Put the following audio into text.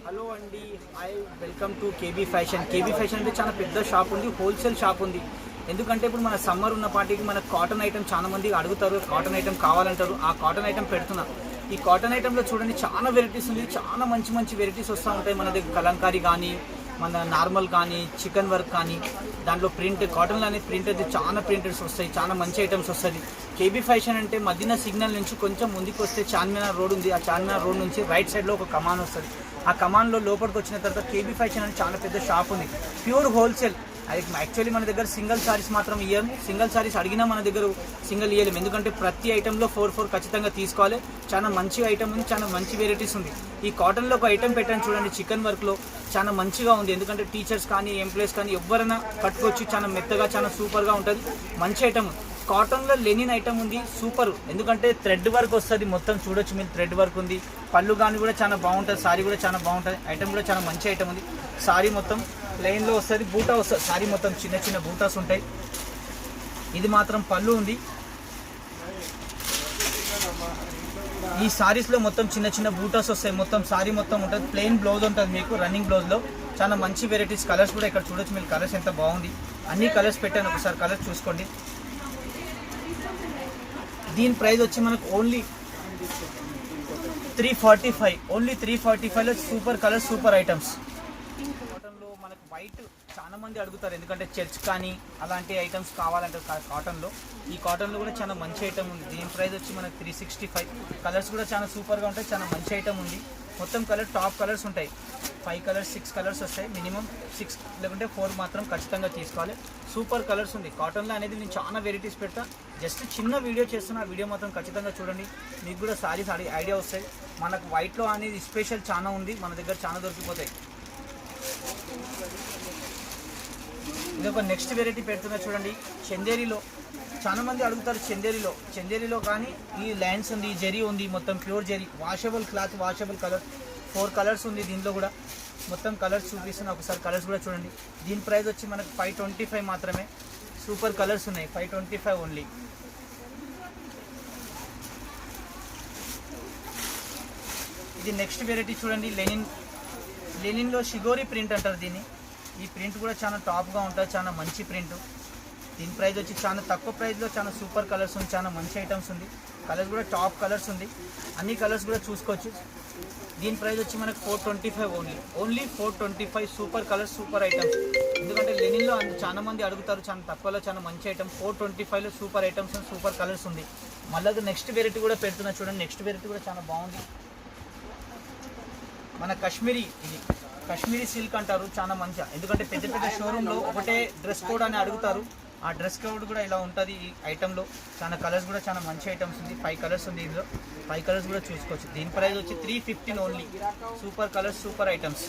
Hello అండి, hi, welcome to KB fashion. KB fashion అంటే చాలా పెద్ద షాప్ ఉంది, హోల్సేల్ షాప్ ఉంది. ఎందుకంటే ఇప్పుడు మన సమ్మర్ ఉన్న పార్టీకి మన కాటన్ ఐటమ్ చాలా మంది అడుగుతారు, కాటన్ ఐటమ్ కావాలంటారు. ఆ కాటన్ ఐటమ్ పెడుతున్నా. ఈ కాటన్ ఐటమ్లో చూడండి చాలా వెరైటీస్ ఉంది, చాలా మంచి మంచి వెరైటీస్ వస్తూ ఉంటాయి. మన దగ్గర కలంకారీ కానీ, మన నార్మల్ కానీ, చికెన్ వర్క్ కానీ, దాంట్లో ప్రింట్ కాటన్లో అనేది ప్రింట్ అయితే చాలా ప్రింటెడ్స్ వస్తాయి, చాలా మంచి ఐటమ్స్ వస్తుంది. కేబీ ఫ్యాషన్ అంటే మదీనా సిగ్నల్ నుంచి కొంచెం ముందుకు వస్తే చార్మినార్ రోడ్ ఉంది. ఆ చార్మినార్ రోడ్ నుంచి రైట్ సైడ్లో ఒక కమాన్ వస్తుంది. ఆ కమాన్లో లోపలికి వచ్చిన తర్వాత కేబీ ఫ్యాషన్ అని చాలా పెద్ద షాప్ ఉంది, ప్యూర్ హోల్సేల్. అది యాక్చువల్లీ మన దగ్గర సింగిల్ సారీస్ మాత్రం ఇయ్యం. సింగిల్ సారీస్ అడిగినా మన దగ్గర సింగిల్ ఇయ్యలేము, ఎందుకంటే ప్రతి ఐటెంలో 4 ఖచ్చితంగా తీసుకోవాలి. చాలా మంచి ఐటమ్ ఉంది, చాలా మంచి వెరైటీస్ ఉంది. ఈ కాటన్లో ఒక ఐటమ్ పెట్టాను చూడండి, చికెన్ వర్క్లో చాలా మంచిగా ఉంది. ఎందుకంటే టీచర్స్ కానీ ఎంప్లాయీస్ కానీ ఎవరైనా కట్టుకోవచ్చు, చాలా మెత్తగా చాలా సూపర్గా ఉంటుంది. మంచి ఐటమ్. కాటన్లో లెనిన్ ఐటమ్ ఉంది, సూపర్. ఎందుకంటే థ్రెడ్ వర్క్ వస్తుంది, మొత్తం చూడొచ్చు మీరు, థ్రెడ్ వర్క్ ఉంది. పళ్ళు కానీ కూడా చాలా బాగుంటుంది, సారీ కూడా చాలా బాగుంటుంది. ఐటమ్ కూడా చాలా మంచి ఐటమ్ ఉంది. సారీ మొత్తం ప్లెయిన్లో వస్తుంది, బూటా వస్తుంది. సారీ మొత్తం చిన్న చిన్న బూటాస్ ఉంటాయి. ఇది మాత్రం పళ్ళు ఉంది. ఈ సారీస్లో మొత్తం చిన్న చిన్న బూటాస్ వస్తాయి. మొత్తం సారీ మొత్తం ఉంటుంది, ప్లెయిన్ బ్లౌజ్ ఉంటుంది మీకు, రన్నింగ్ బ్లౌజ్లో. చాలా మంచి వెరైటీస్. కలర్స్ కూడా ఇక్కడ చూడొచ్చు మీరు, కలర్స్ ఎంత బాగుంది. అన్ని కలర్స్ పెట్టాను, ఒకసారి కలర్స్ చూసుకోండి. దీని ప్రైస్ వచ్చి మనకు ఓన్లీ 345. ఓన్లీ 345లో సూపర్ కలర్, సూపర్ ఐటమ్స్. కాటన్లో మనకు వైట్ చాలా మంది అడుగుతారు, ఎందుకంటే చర్చ్ కానీ అలాంటి ఐటమ్స్ కావాలంటే కాటన్లో. ఈ కాటన్లో కూడా చాలా మంచి ఐటమ్ ఉంది. దీని ప్రైస్ వచ్చి మనకు 365. కలర్స్ కూడా చాలా సూపర్గా ఉంటాయి, చాలా మంచి ఐటమ్ ఉంది. మొత్తం కలర్ టాప్ కలర్స్ ఉంటాయి. 5 కలర్స్ 6 కలర్స్ వస్తాయి. మినిమం 6 లేకుంటే 4 మాత్రం ఖచ్చితంగా తీసుకోవాలి. సూపర్ కలర్స్ ఉంది. కాటన్లో అనేది నేను చాలా వెరైటీస్ పెడతా. జస్ట్ చిన్న వీడియో చేస్తున్నా, ఆ వీడియో మాత్రం ఖచ్చితంగా చూడండి, మీకు కూడా సారీస్ ఐడియా వస్తాయి. మనకు వైట్లో అనేది స్పెషల్ చాలా ఉంది, మన దగ్గర చాలా దొరికిపోతాయి. ఇది ఒక నెక్స్ట్ వెరైటీ పెడుతున్నా చూడండి, చందేరిలో. చాలా మంది అడుగుతారు చందేరిలో కానీ ఈ లైన్స్ ఉంది, జెరీ ఉంది, మొత్తం pure zari, washable cloth, washable colour. 4 colours ఉంది దీంట్లో కూడా. మొత్తం కలర్స్ చూపిస్తున్నా, ఒకసారి కలర్స్ కూడా చూడండి. దీని ప్రైస్ వచ్చి మనకు 525 మాత్రమే. సూపర్ కలర్స్ ఉన్నాయి, 525 ఓన్లీ. ఇది నెక్స్ట్ వెరైటీ చూడండి, లెనిన్లో షిగోరి ప్రింట్ అంటారు దీన్ని. ఈ ప్రింట్ కూడా చాలా టాప్గా ఉంటుంది, చాలా మంచి ప్రింట్. దీని ప్రైస్ వచ్చి చాలా తక్కువ ప్రైస్లో చాలా సూపర్ కలర్స్ ఉంది, చాలా మంచి ఐటమ్స్ ఉంది. కలర్స్ కూడా టాప్ కలర్స్ ఉంది, అన్ని కలర్స్ కూడా చూసుకోవచ్చు. దీని ప్రైస్ వచ్చి మనకు 425 only 425. Super colours, super items. ఎందుకంటే లెనిన్లో చాలా మంది అడుగుతారు, చాలా తక్కువలో చాలా మంచి ఐటమ్. 425లో సూపర్ ఐటమ్స్, సూపర్ కలర్స్ ఉంది. మళ్ళీ నెక్స్ట్ వెరైటీ కూడా పెడుతున్నా చూడండి. నెక్స్ట్ వెరైటీ కూడా చాలా బాగుంది. మన కాశ్మీరీ, ఇది కాశ్మీరీ సిల్క్ అంటారు, చాలా మంచిగా. ఎందుకంటే పెద్ద పెద్ద షోరూంలో ఒకటే డ్రెస్ కోడ్ అని అడుగుతారు, ఆ డ్రెస్ కోడ్ కూడా ఇలా ఉంటుంది ఈ ఐటెంలో. చాలా కలర్స్ కూడా చాలా మంచి ఐటమ్స్ ఉంది. 5 కలర్స్ ఉంది ఇందులో, 5 కలర్స్ కూడా చూసుకోవచ్చు. దీని ప్రైస్ వచ్చి 315 only. Super colours, super items.